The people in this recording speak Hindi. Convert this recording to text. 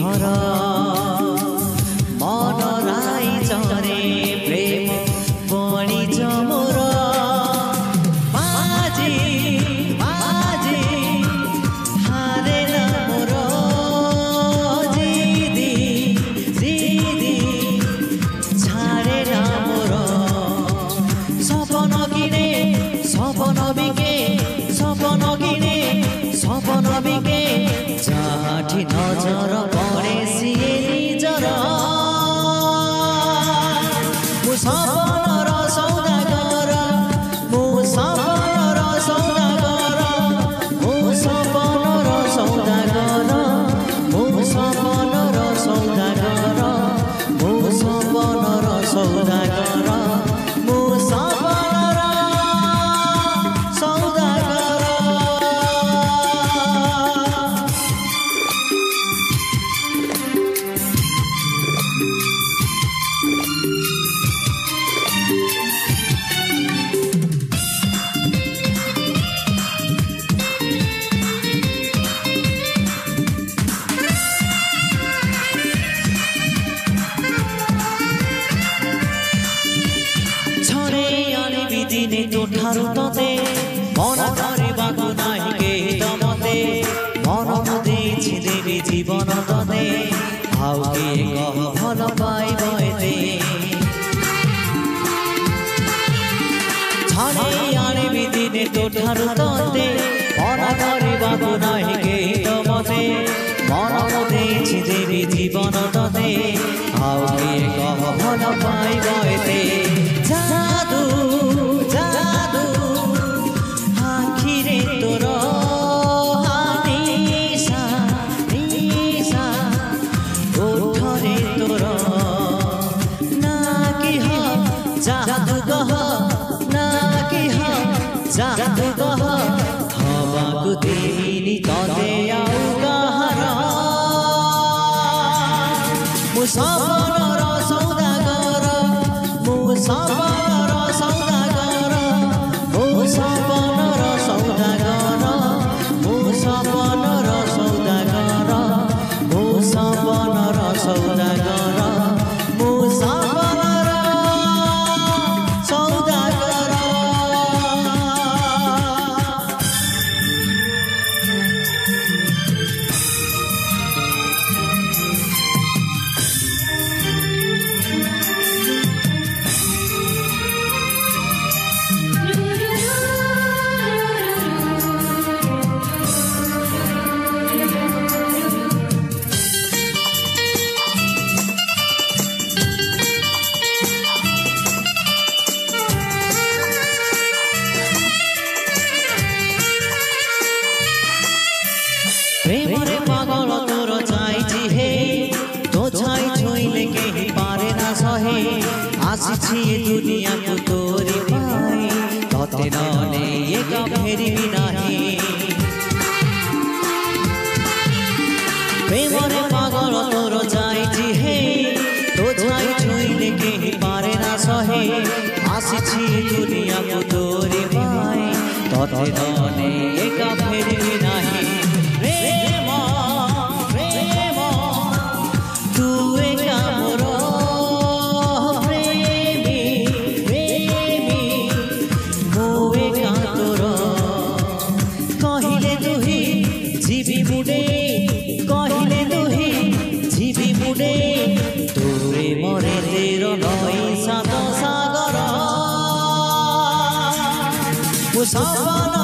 घर मन राई चरे प्रेम बणी जमोर बाजी बाजी हारेन मोर जिदी जिदी छाड़ेन मोर सपन किने सपन बिके सपन किने सपन बिके जाठी नजर पड़े सिए निजर मु सपनर सौदागर मु सपनर सौदागर मु सपनर सौदागर मु सपनर सौदागर मु सपनर सौदागर मु सपनर सौदागर। दिने तो ठारू तते मन करिबाकु नाही केही त मते मन मुदेछि देवी जीवन तते आउ के कह भल पाइब एते छाड़े आनिबि दिने तो ठारू तते मन करिबाकु नाही केही त मते मन मुदेछि देवी जीवन तते आउ के कह भल पाइब एते जादू जादू आखिरे तोर निशा निशा ओठरे तोर ना कि जादू कह ना कि जादू कह हवाको देनी तते आउ कहार मु सपनर सौदागर मु सपनर सौदागर मु सपनर सौदागर मु सपनर सौदागर मु सपनर सौदागर मु सपनर सौदागर। प्रेमरे पागल तोर चाइछि हे तो छाई छोइले केही पारे ना सहे आसिछि ए दुनिया को तोरी पाई तते नने एक फेरिबि नाही प्रेमरे पागल तोर चाइछि हे तो छाई छोइले केही पारे ना सहे आसिछि ए दुनिया को तोरी पाई तते नने एक फेरिबि नाही प्रेम प्रेम तू एका मोर प्रेमी प्रेमी मो एका तोर कहिले तुही जीवी मुडे कहिले तुही जीवी मुडे तोरे मरे तेर नई सात सागर मु सपन